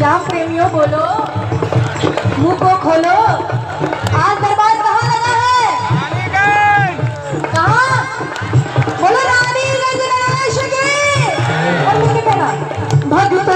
श्याम प्रेमियों बोलो, मुंह को खोलो, आज दरबार कहाँ लगा है? कहाँ? बोलो रानीगंज नरेश की। और मुझे कहना भक्त